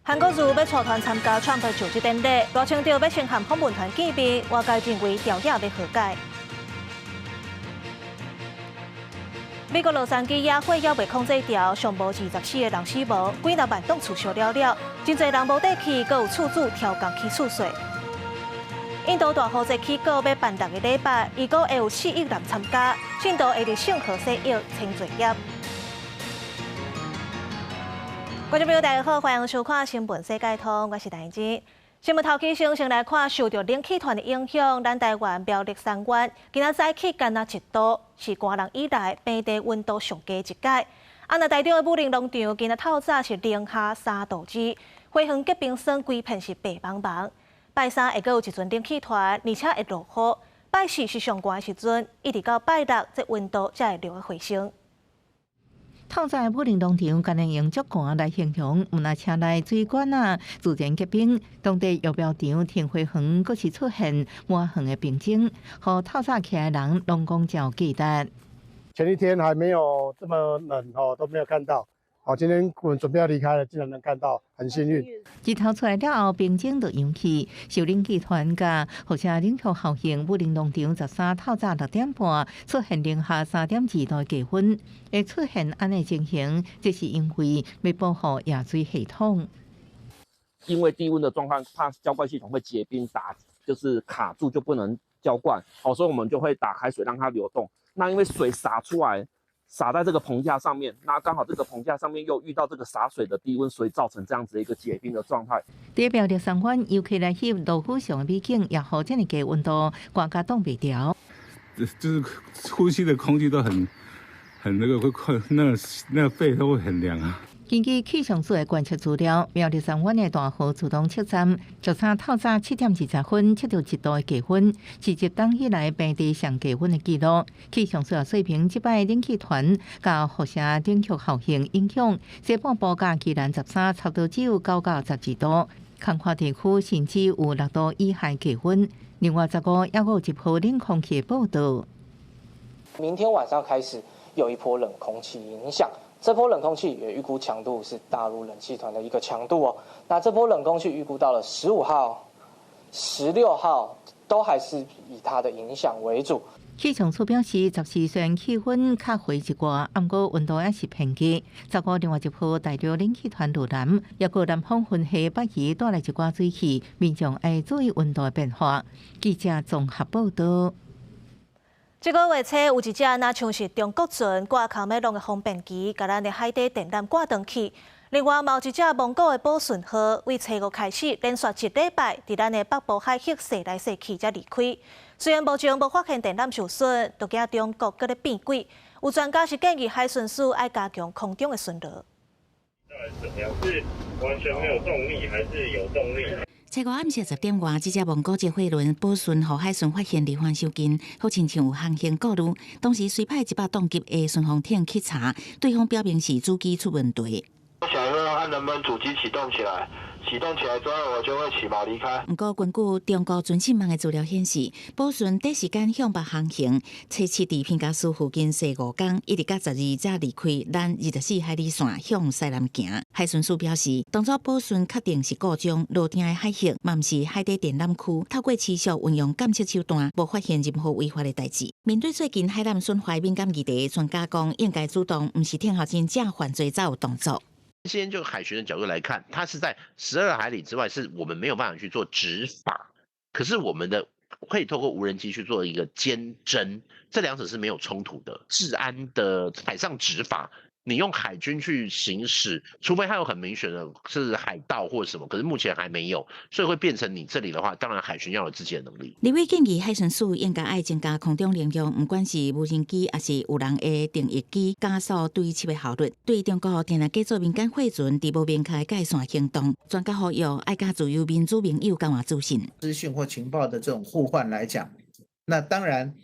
韩国瑜要带团参加川普就职典礼，大强调要先和访问团见面，外界认为调解要和解。美国洛杉矶野火还未控制掉，上无24个人死亡，几十万栋厝烧了了，真侪人无地去，阁有厝主跳江去厝水。印度大火节起告要办6个礼拜，预估会有4亿人参加，信徒会伫圣河洗浴清罪业。观众朋友，大家好，欢迎收看《新闻世界通》，我是陈燕姿。新闻头起先来看，受到冷气团的影响，咱台湾苗栗三湾今仔早起干那1度，是寒人以来平地温度上低一届。那台中的武陵农场今仔透早是零下3度之，花园结冰霜，规片是白茫茫。拜三会阁有一阵冷气团，而且会落雨。拜四是上寒的时阵，一直到拜六，这温度才会略微回升。透早武陵农场今日用竹竿来形容，木那车内水管自然结冰，当地育苗场停花园，阁是出现满园的冰晶，和透早起来人拢讲真记得。前一天还没有这么冷都没有看到。好，今天我们准备要离开了，竟然能看到，很幸运。日头出来了后，冰晶就扬起，受冷气团甲或者冷却效应，武陵农场13透早6点半出现零下3.2度低温，会出现安尼情形，这是因为要保护野水系统。因为低温的状况，怕浇灌系统会结冰就是卡住，就不能浇灌。好，所以我们就会打开水让它流动。那因为水洒出来。洒在这个棚架上面，那刚好这个棚架上面又遇到这个洒水的低温，所以造成这样子一个结冰的状态。代表着三湾尤其来翕落雨上的美景，也好这么低温度，寒甲冻不掉。就是呼吸的空气都很那个会那个肺都会很凉啊。根据气象署的观测资料，苗栗三湾的大河自动测站13透早7点20分测到1度的低温，是入冬以来平地上低温的记录。气象署也说明，这摆冷气团甲辐射冷却效应影响，西半部甲宜兰13差不多只有9到12度，空旷地区甚至有6度以下低温。另外15也有一波冷空气的报道。明天晚上开始有一波冷空气影响。这波冷空气也预估强度是大陆冷气团的一个强度哦。那这波冷空气预估到了15号、16号，都还是以它的影响为主。气象署表示，14虽然气温较回一寡，不过温度也是偏低。15另外一波大陆冷气团入南，也个南方云系北移带来一寡水汽，民众要注意温度的变化。记者综合报道。这个月初有一只若像是中国船挂靠尾龙的方便机，甲咱的海底电缆挂断去。另外，有一只蒙古的宝顺号，为初5开始连续1礼拜，伫咱的北部海域驶来驶去才离开。虽然目前无发现电缆受损，都惊中国搁咧变轨。有专家是建议海巡署要加强空中的巡逻。怎么样？是完全没有动力，还是有动力？初5暗时10点外，这只蒙古籍货轮宝顺号海巡发现离岸收近，好亲像有航行顾虑。当时随派100吨级的巡防艇去查，对方表明是主机出问题。我想要看能不能主机启动起来。启动起来之后，我就会起锚离开。不过，根据中国准新网的资料显示，宝顺第时间向北航行，初7伫平加苏附近驶5天，一直到12才离开咱24海里线向西南行。海巡署表示，当初宝顺确定是故障落定的海域，嘛毋是海底电缆区，透过持续运用监测手段，无发现任何违法的代志。面对最近海南损坏敏感议题，专家讲应该主动，毋是听候真正犯罪才有动作。先就海巡的角度来看，它是在12海里之外，是我们没有办法去做执法，可是我们的可以透过无人机去做一个监侦，这两者是没有冲突的。治安的海上执法，你用海军去行使，除非它有很明显的是海盗或者什么，可是目前还没有，所以会变成你这里的话，当然海巡要有自己的能力。李伟建议海巡署应该要增加空中能力，不管是无人机还是有人的定翼机，加速对緝的效率。对中国定来假做民间货船，伫无明确界线行动，专家呼吁爱甲自由民主盟友甘愿自信。资讯或情报的这种互换来讲，那当然。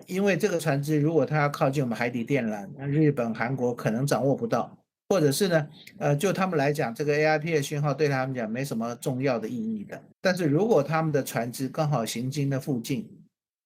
因为这个船只如果它要靠近我们海底电缆，那日本、韩国可能掌握不到，或者是呢，就他们来讲，这个 AIP 的讯号对他们讲没什么重要的意义的。但是如果他们的船只刚好行经的附近，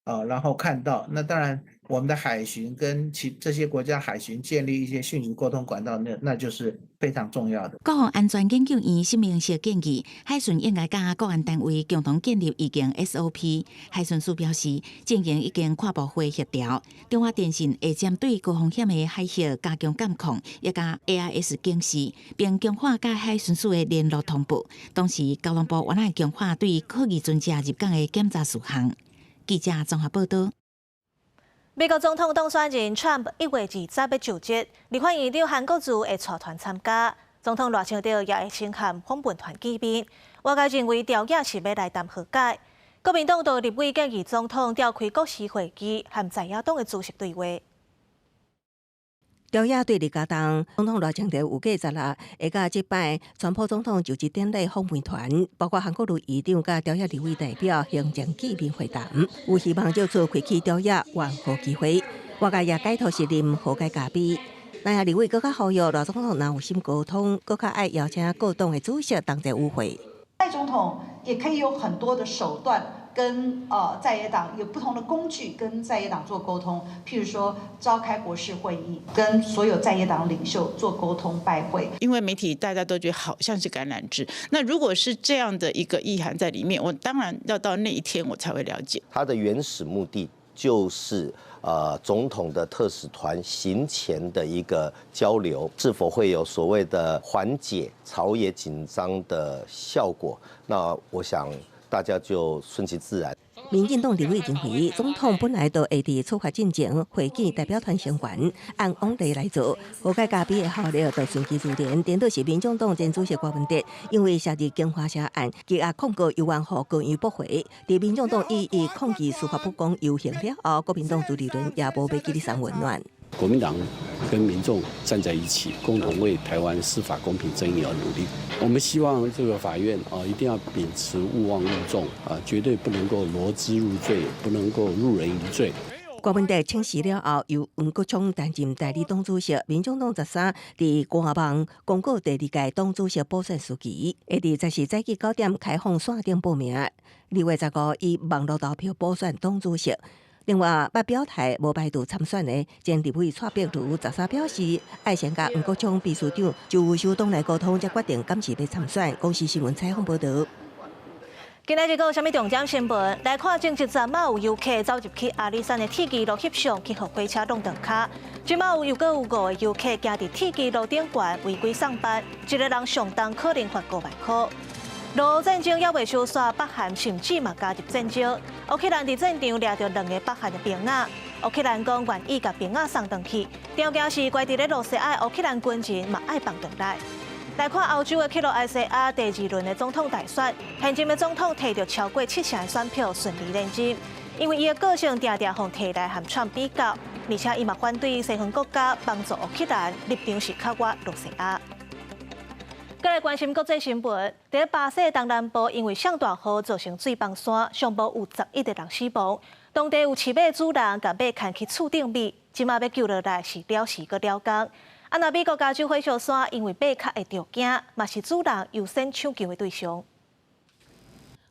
然后看到，那当然我们的海巡跟这些国家海巡建立一些讯息沟通管道，那就是非常重要的。国防安全研究院新明社建议，海巡应该甲国安单位共同建立意见 SOP。海巡署表示，进行已经跨部会协调，中华电信会针对高风险的海域加强监控，也甲 AIS 警示，并强化甲海巡署的联络同步。同时，交通部原来强化对科技船只入港的检查事项。记者综合报道。美国总统当选人 Trump 1月20日要就职，立法院长韩国瑜会带团参加。总统赖清德也会请函访问团见面。外界认为调解是要来谈和解。国民党就立委建议总统召开国事会议，和在野党的主席对话。调解对立加重，总统赖清德有计10日会甲即摆川普总统就职典礼访问团，包括韩国瑜议长甲调解立委代表行政见面会谈，有希望借此开启调解缓和机会。外界也解读是任和解嘉宾。那也立委更加呼吁赖总统若有心沟通，更加爱邀请各党的主席同齐与会。赖总统也可以有很多的手段。跟在野党有不同的工具，跟在野党做沟通，譬如说召开国事会议，跟所有在野党领袖做沟通拜会。因为媒体大家都觉得好像是橄榄枝，那如果是这样的一个意涵在里面，我当然要到那一天我才会了解。它的原始目的就是总统的特使团行前的一个交流，是否会有所谓的缓解朝野紧张的效果？那我想。大家就顺其自然。民进党立委认为，总统本来就会伫出发进前会见代表团成员，按往例来做。和解嘉宾的效力就顺其自然。颠倒是民众党前主席郭文哲，因为涉及京华社案，积压控告由案后高院驳回。伫民众党以抗议司法不公游行了后，国民党朱立伦也无要给你送温暖。国民党跟民众站在一起，共同为台湾司法公平正义而努力。我们希望这个法院一定要秉持勿忘勿重绝对不能够罗织入罪，不能够入人于罪。郭文哲请辞了后，由黄国昌担任代理党主席。民众党13伫官网公告第2届党主席补选时期，会伫10时早起9点开放线顶报名。2月15以网络投票补选党主席。另外，捌表态无排除参选的前立委蔡壁如13表示，爱先甲黄国昌秘书长就首党内沟通，才决定敢是要参选。公司新闻采访报道。今日有啥物重点新闻？来看前一阵嘛有游客走入去阿里山的铁基路翕相，去互火车弄断脚。今嘛又有5个游客行伫铁基路顶悬违规上班，一个人上当可能罚5万块。路战争也未收煞，北韩甚至嘛加入战争。乌克兰伫战场掠到2个北韩的兵仔，乌克兰讲愿意甲兵仔送回去。条件是关伫咧罗西亚乌克兰军人嘛爱放回来。来看欧洲的克罗埃西亚第2轮的总统大选，现任的总统摕到超过70%的选票，顺利连任。因为伊的个性常常互提来和川比较，而且伊嘛反对西方国家帮助乌克兰，立场是较我罗西亚。再来关心国际新闻，在巴西东南部因为上大雨造成水崩山，上部有11个人死亡。当地有饲马主人甲马牵去厝顶边，即马要救落来是了时搁了工。若美国加州火烧山因为马较会着惊，嘛是主人优先抢救的对象。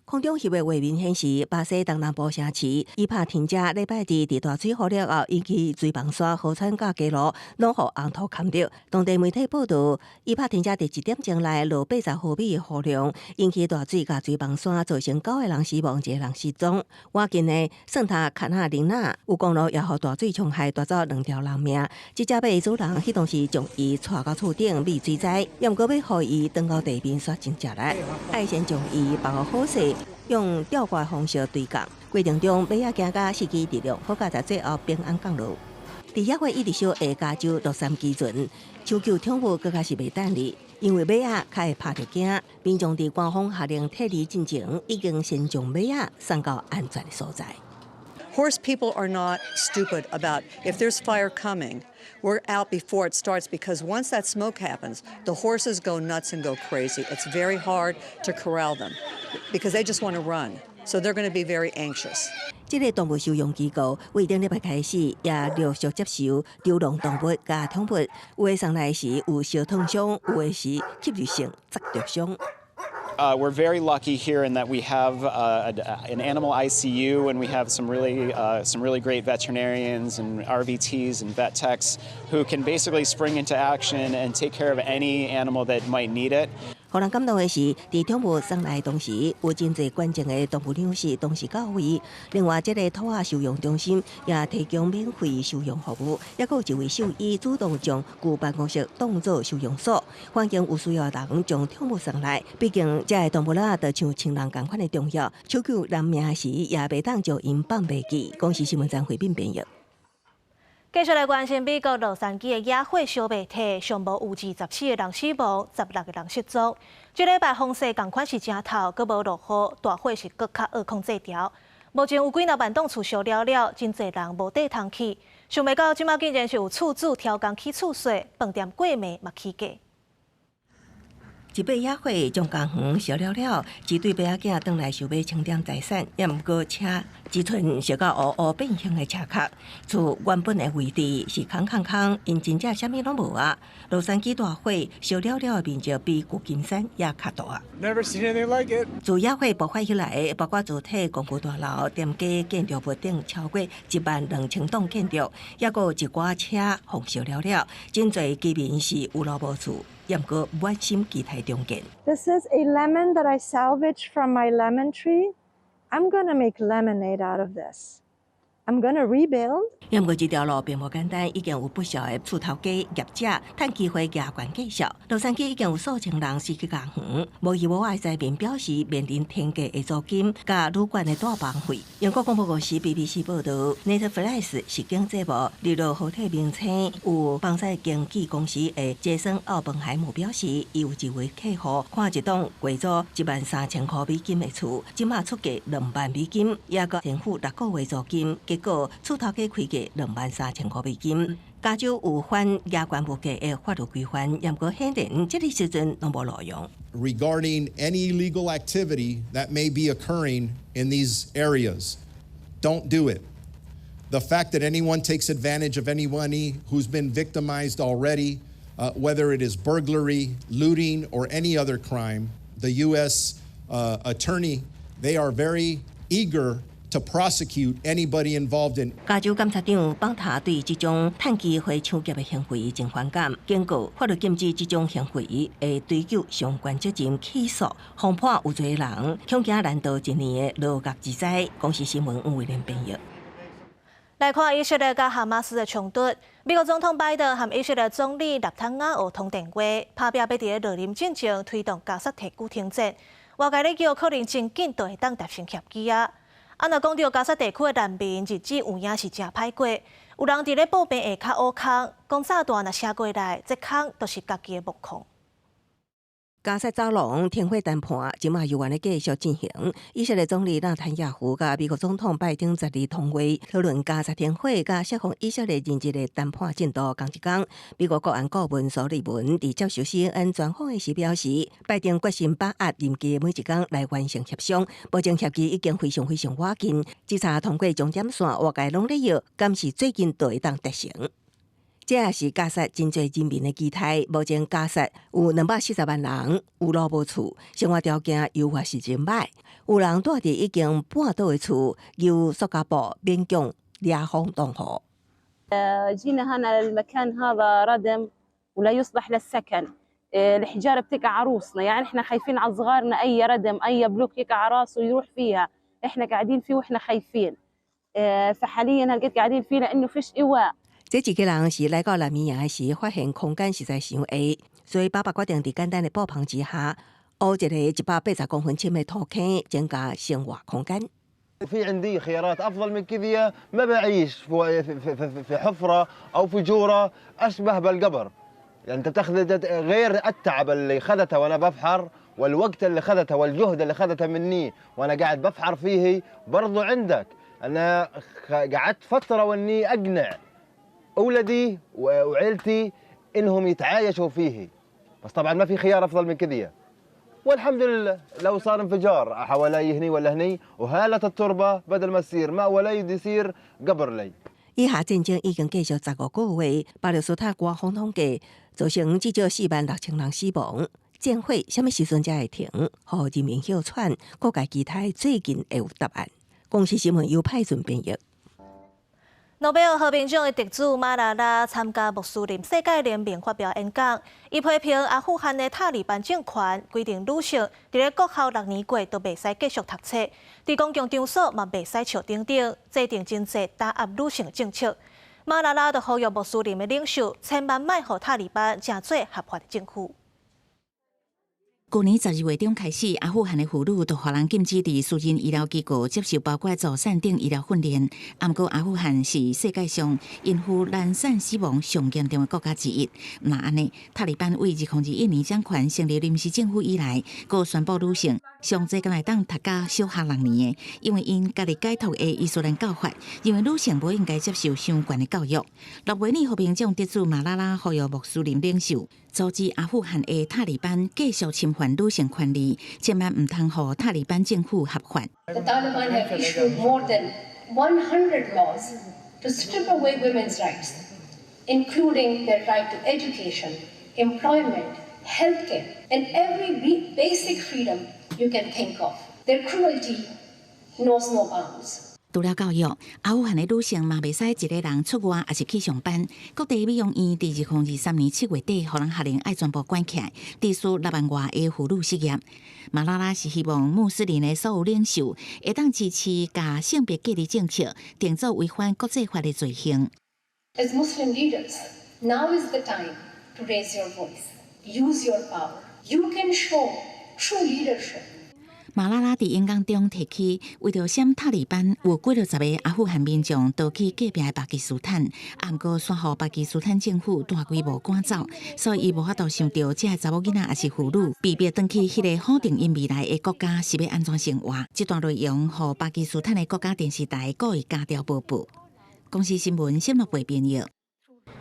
空中翕的画面显示，巴西东南部城市伊帕田加礼拜2伫大水雨了后，引起水崩山河川甲街路拢互红土砍着。当地媒体报道，伊帕田加伫1点钟内落80毫米的雨量，引起大水甲水崩山，造成9个人死亡，1个人失踪。附近的圣塔卡纳琳娜有公路也互大水冲害，夺走2条人命。这只马的主人迄当时将伊带到厝顶避水灾，毋过要互伊登到地面煞真正来，爱先将伊放好好势。用吊挂方式对降，过程中马仔行甲失去力量，好在最后平安降落。伫野火一直烧下加州洛杉矶镇，抢救宠物更加是袂等哩，因为马仔较会拍着惊，民众伫官方下令撤离进前，已经先将马仔送到安全的所在。Horse people are not stupid about if there's fire coming. We're out before it starts because once that smoke happens, the horses go nuts and go crazy. It's very hard to corral them because they just want to run. So they're going to be very anxious. 这个动物收容机构为顶礼拜开始，也陆续接受流浪动物甲宠物，有的送来时有烧烫伤，有的是吸入性砸着伤。we're very lucky here in that we have an animal ICU, and we have some really great veterinarians and RVTs and vet techs who can basically spring into action and take care of any animal that might need it. 互人感动的是，伫宠物送来同时，有真侪关键的动物粮食同时到位。另外，这个兔仔收容中心也提供免费收容服务，也有一位兽医主动将旧办公室当作收容所，欢迎有需要的人将宠物送来。毕竟，这个动物就像亲人同款的重要，抢救人命时也袂当将因放袂记。公司新闻站回并编译。继续来关心美国洛杉矶的野火烧灭体，上无有24个人死亡，16个人失踪。这礼拜风势同款是正透，佮无落雨，大火是佮较好控制掉。目前有几若万栋厝烧了了，真侪人无地通去。想袂到即马竟然是有厝主挑工起厝税，饭店过暝嘛起价。一把野火将工园烧了了，一对爸仔囝转来想要清点财产，也毋过车一寸烧到乌乌变形的车壳，厝原本的位置是空，因真正啥物拢无啊！洛杉矶大火烧了了的面积比旧金山也较大。Never seen anything like it. 自野火爆发以来，包括主体公寓大楼、店家建筑物等超过12000栋建筑，也有一寡车互烧了了，真侪居民是有路无厝。也毋过满心期待中建。This is a lemon that I salvaged from my lemon tree. I'm gonna make lemonade out of this. I'm gonna rebuild. 也毋过这条路并无简单，已经有不少的厝头家业者趁机会加权介绍。洛杉矶已经有数千人失去工园，无依无靠的灾民表示面临天价的租金，加旅馆的大房费。英国广播公司 BBC 报道 ，Netflix 是经济部日落好体名称有帮助经纪公司的杰森·奥本海姆表示，伊有一位客户看一栋贵租13000块美金的厝，即马出价2万美金，也个政府6个月租金，结果厝头家开价23000块美金。加州有反野管物价的法律规范，也毋过显然这个时阵拢无路用。Regarding any illegal activity that may be occurring in these areas, don't do it. The fact that anyone takes advantage of anybody who's been victimized already, whether it is burglary, looting, or any other crime, the U.S. Attorney, they are very eager to prosecute anybody involved in. 加州检察长邦塔对这种趁机会抢劫的行为真反感，警告法律禁止这种行为，会追究相关责任起诉，防判有罪人恐惊难逃1年的牢狱之灾。公司新闻为连编译。来看以色列甲哈马斯的冲突，美国总统拜登和以色列总理纳坦雅胡通电话，拍拼要伫个热林进前推动加沙地区停战。外界咧叫可能真紧就会当达成协议啊！若讲到加沙地区的难民日子有影是真歹过，有人伫咧报病下骹挖空，讲炸弹若射过来，这空都是家己的目孔。加沙走廊停火谈判，即马又原咧继续进行。以色列总理纳坦雅胡甲美国总统拜登12日通话，讨论加沙停火甲释放以色列人质的谈判进度。同一天，美国国安顾问苏利文伫接受 CNN 专访的时表示，拜登决心把握任期每一天来完成协商，保证协议已经非常要紧。只差通过终点线，外界拢咧要，敢是最近就会当达成。这也是加沙真侪人民的期待。目前加沙有240万人有路无厝，生活条件又或是真歹。有人住伫已经半倒的厝，由塑胶布勉强遮风挡雨。جينا هنا للمكان هذا ردم ولا يصلح للسكن. الحجارة بتقع عروسنا، يعني احنا خايفين على صغارنا أي ردم أي بلوك يقع راسه يروح فيها، احنا قاعدين فيه واحنا خايفين. فحاليا هلقيت قاعدين فيه لأنه فيش إيواء。这几个人是来到南米亚时，发现空间实在伤下，所以爸爸决定伫简单的布棚之下，挖一个180公分深的土坑，增加生活空间。في عندي خيارات أفضل من كذا، ما بعيش في حفرة أو في جورة أشبه بالقبر. يعني أنت بتاخذ غير التعب اللي أخذته وأنا بفحر والوقت اللي أخذته والجهد اللي أخذته مني وأنا قاعد بفحر فيه، برضو عندك أنا قعدت فترة وإني أقنع أولادي وعيلتي إنهم يتعايشوا فيه، بس طبعا ما في خيار أفضل من كذا. والحمد لله لو صار انفجار حوالي هني ولا هني وهالت التربة بدل ما تصير ماء ولا يصير قبر لي。以下战争已经继续15个月，巴勒斯坦官方统计造成至少46000人死亡。建会什么时阵才会停？互人民哮喘，各界期待最近会有答案。公司新闻由派准编译。诺贝尔和平奖的得主马拉拉参加穆斯林世界联盟发表演讲，伊批评阿富汗的塔利班政权规定女性伫咧国校6年过都袂使继续读册，伫公共场所嘛袂使笑顶顶，制定真济打压女性的政策。马拉拉就呼吁穆斯林的领袖千万莫互塔利班成做合法的政府。去年12月中开始，阿富汗的妇女就互人禁止伫私人医疗机构接受包括助产等医疗训练。不过，阿富汗是世界上孕妇难产死亡上严重的国家之一。那安尼，塔利班为2021年掌权成立临时政府以来，佫宣布女性上侪敢来当读到小学6年的，因为因家己解读的伊斯兰教法，认为女性无应该接受相关的教育。6月呢，和平奖得主马拉拉呼吁穆斯林领袖阻止阿富汗的塔利班继续侵犯女性权利，千万唔通互塔利班政府合法。The Taliban have issued more than 100 laws to strip away women's rights, including their right to education, employment, healthcare, and every basic freedom you can think of. Their cruelty knows no bounds. 除了教育，阿富汗的女性嘛袂使一个人出外，也是去上班。各地美容院伫2023年7月底，互人下令爱全部关起来，致使6万外的妇女失业。马拉拉是希望穆斯林的所有领袖会当支持甲性别隔离政策定做违反国际法的罪行。As Muslim leaders, now is the time to raise your voice, use your power. You can show true leadership. 马拉拉伫演讲中提起，为着闪塔利班，有几60个阿富汗民众逃去隔壁的巴基斯坦，不过却互巴基斯坦政府大规模赶走，所以伊无法度想到这查某囡仔也是妇女，被逼转去迄个否定因未来的国家是要安怎生活。这段内容，互巴基斯坦的国家电视台故意加调播报。公司新闻新闻部编译。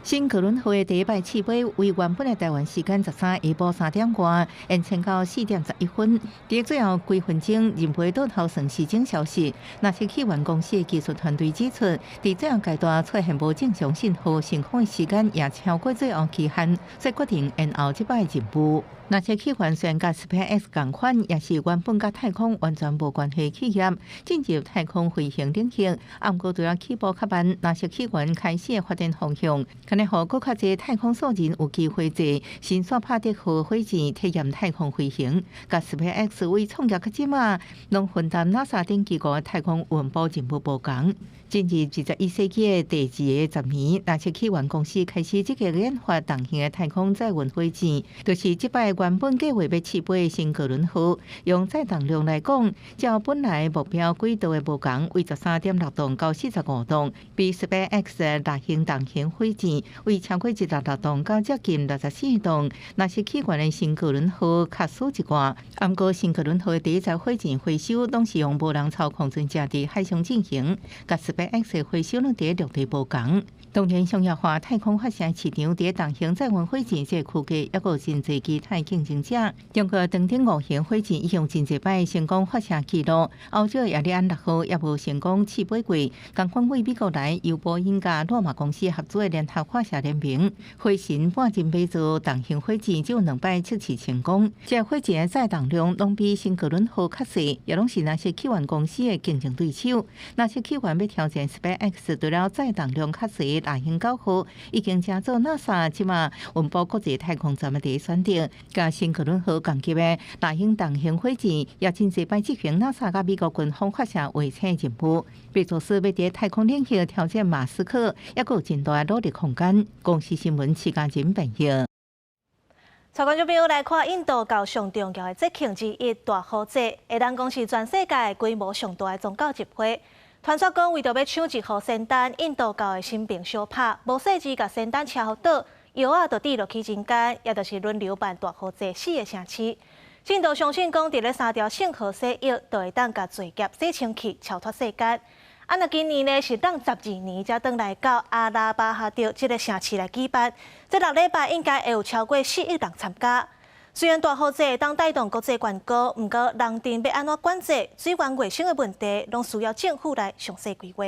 新哥伦会第一摆试飞为原本的台湾时间13下晡3点外，延前到4点11分。伫最后几分钟，人飞倒头算是正消息。那些起源公司的技术团队指出，伫最后阶段出现无正常信号，成功的时间也超过最后期限，所以决定延后这摆任务。那些起源虽然甲 SpaceX 同款，也是原本甲太空完全无关系企业，进入太空飞行领域，不过除了起步较慢，那些起源开始的发展方向，可能互更较侪太空素人有机会坐新索帕特号火箭体验太空飞行。甲 SpaceX 为创业到即马，拢分担 NASA 等机构的太空运补任务无同。进入21世纪的第2个10年，那些起源公司开始积极研发同型的太空载运火箭，就是即摆原本计划要试飞的新哥伦号。用载重量来讲，较本来目标轨道的无同，为13.6吨到45吨，比 SpaceX 的大型同型火箭为超过16吨到接近64吨。那些起源的新哥伦号较输一寡，不过新哥伦号的第一载火箭回收拢是用无人操控船只伫海上进行，甲 SpaceX 的回收拢伫陆地无同。当然，商业化太空发射市场伫同型载运火箭这区间，也有真侪其他竞争者。中国长征5型火箭已用真侪摆成功发射记录，欧洲亚利安6号也无成功试飞过。共款为美国来由波音甲罗马公司合作的联合发射联盟，火神半径飞做同型火箭只有2摆测试成功。这火箭的载重量拢比新哥伦号较细，也拢是那些起源公司的竞争对手。那些起源要挑战 SpaceX， 除了载重量较细大型9号，已经加做 NASA 即马运补国际太空站的第一选择。甲新哥伦号同级的大型同型火箭，也真侪摆执行 NASA 甲美国军方发射卫星任务。贝佐斯要伫太空领域挑战马斯克，也有真大的努力空间。公司新闻徐家珍编译。带观众朋友来看印度教上重要的节庆之一大火节，会当讲是全世界规模上大的宗教集会。传说讲为着要抢一号仙丹，印度教的新兵相拍，无细枝甲仙丹车互倒，药啊就滴落去人间，也就是轮流办大火节4个城市。印度相信讲，伫咧3条圣河洗浴，就会当甲罪孽洗清气，超脱世间。那今年呢是等12年才转来到阿拉巴哈德这个城市来举办，这6礼拜应该会有超过4亿人参加。虽然大火节当带动国际观光，不过人丁要安怎管制、水源卫生的问题，拢需要政府来详细规划。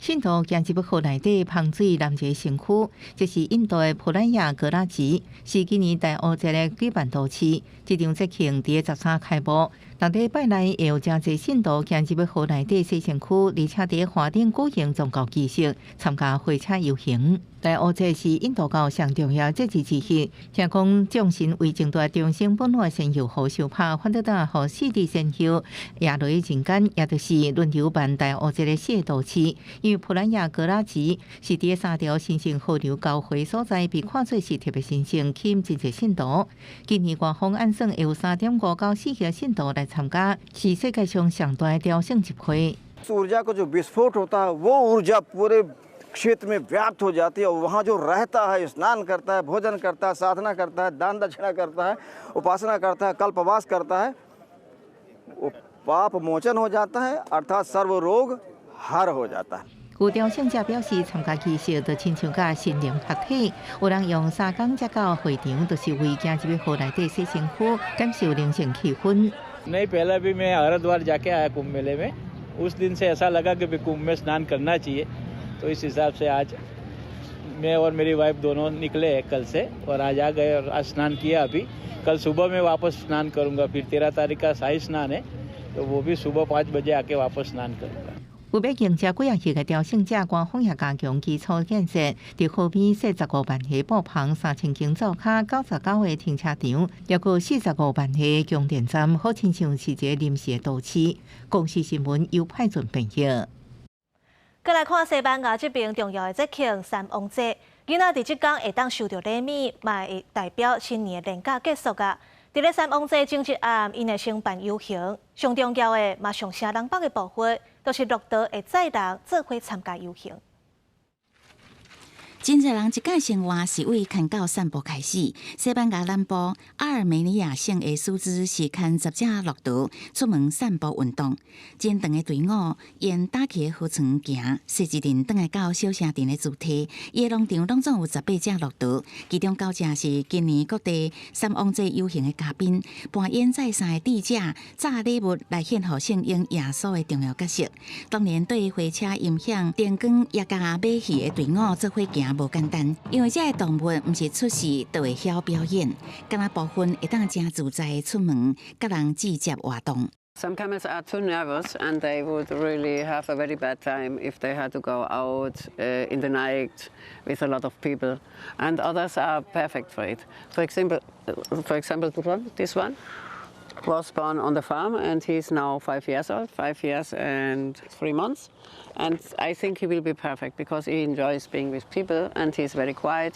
印度经济部河内底碰水南一个城区，这是印度的普兰亚格拉吉，是今年大乌节的举办都市。这场节庆伫个13开幕，当地拜来会有真侪信徒经济部河内底西城区，而且伫花顶举行宗教仪式，参加火车游行。大乌节是印度教上重要节日之一，听讲众神为争夺众生本来先后好受拍，反倒等互四地先后也落去人间，也就是轮流办大乌节的4个都市。因为普兰亚格拉吉是伫3条神圣河流交汇所在，被看作是特别神圣，吸引真侪信徒。今年官方按算会有3.5到4亿信徒来参加，是世界上上大的朝圣集会。ऊर्जा को जो विस्फोट होता है वो ऊर्जा पूरे क्षेत्र में व्याप्त हो जाती है और वहाँ जो रहता है स्नान करता है भोजन करता है साधना करता है दान दक्षिणा करता है उपासना करता है कल्पवास करता है वो पाप मोचन हो जाता है अर्थात सर्व रोग हर हो जाता है। 有朝圣者表示，参加仪式就亲像甲心灵合体，有人用3天才到会场，就是为行入河内底西城区感受灵性气氛。नहीं पहले भी मैं हरिद्वार जाके आया कुंभ मेले में, उस दिन से ऐसा लगा कि कुंभ में स्नान करना चाहिए, तो इस हिसाब से आज मैं और मेरी वाइफ दोनों निकले हैं कल से और आज आ गए और आज स्नान किया अभी. कल सुबह में वापस स्नान करूंगा, फिर 13 तारीख का शाही स्नान है, तो वो भी सुबह 5 बजे आके वापस स्नान करूंगा. 为要迎接几日的朝圣者，官方也加强基础建设，伫河边设15万个布棚、3000间灶卡、99个停车场，也有45万个供电站，好亲像是一个临时的都市。公视新闻由派准编译。再来看西班牙这边重要的节庆三王节，囡仔伫即天会当受到礼物，嘛会代表新年的年假结束啊。伫咧三王节前一暗，因会先办游行，上重要的嘛上声人北的部分，就是骆驼会载人做伙参加游行。真侪人一届生活是为牵狗散步开始。西班牙南部阿尔梅尼亚省的苏兹是牵10只骆驼出门散步运动，真长的队伍沿打起的河床行，细一阵转来到小城镇的主题。伊的农场拢总有18只骆驼，其中9只是今年各地三王节游行的嘉宾。搬演在山的智者炸礼物来献予圣婴耶稣的重要角色。当然，对火车音响、电光也加马戏的队伍做伙行。无简单，因为这个动物唔是出世就会晓表演，敢若部分会当真自在出门，甲人直接活动。Some camels are too nervous and they would really have a very bad time if they had to go out in the night with a lot of people. And others are perfect for it. For example, this one was born on the farm and he's now 5 years old, 5 years and 3 months. And I think he will be perfect because he enjoys being with people and he's very quiet.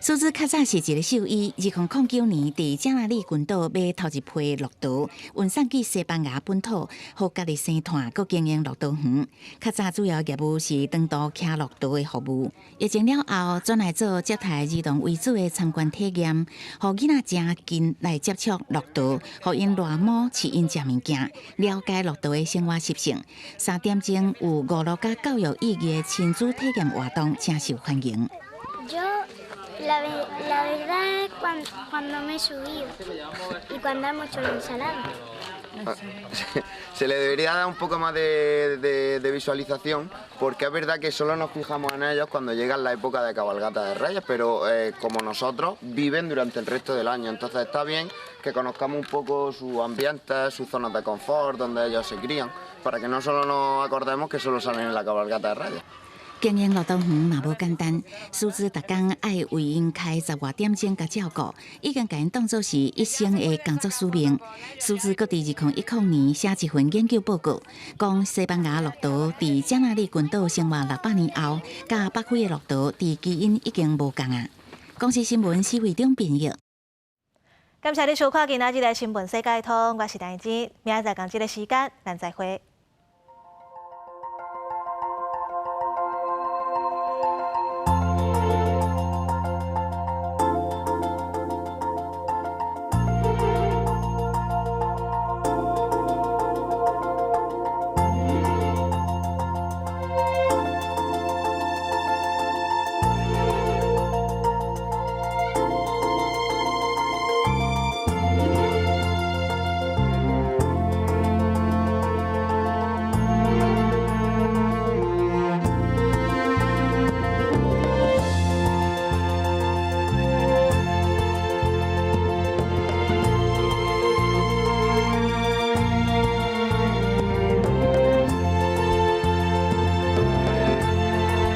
苏兹较早是一个兽医，2009年伫加那利群岛买头一批骆驼，运送去西班牙本土，互家己生团，佮经营骆驼园。较早主要业务是长途骑骆驼的服务。疫情了后，转来做接待儿童为主的参观体验，互囡仔真近来接触骆驼，互因赖毛饲因食物件，了解骆驼的生活习性。3点钟有5、6个教育意义的亲子体验活动，真受欢迎。La verdad, cuando me he subido y cuando hemos hecho la ensalada. Se le debería dar un poco más de visualización, porque es verdad que solo nos fijamos en ellos cuando llega la época de cabalgata de Reyes, pero como nosotros viven durante el resto del año, entonces está bien que conozcamos un poco su ambiente, sus zonas de confort, donde ellos se crían, para que no solo nos acordemos que solo salen en la cabalgata de Reyes. 经营骆驼园嘛无简单，苏兹逐天爱为因开10外点钟甲照顾，已经甲因当作是一生的工作使命。苏兹搁伫2010年写一份研究报告，讲西班牙骆驼伫加那利群岛生活600年后，甲北非的骆驼伫基因已经无共啊。公视新闻施伟忠编译。感谢你收看今仔日的新闻世界通，我是陈燕，明仔载同一个时间咱再会。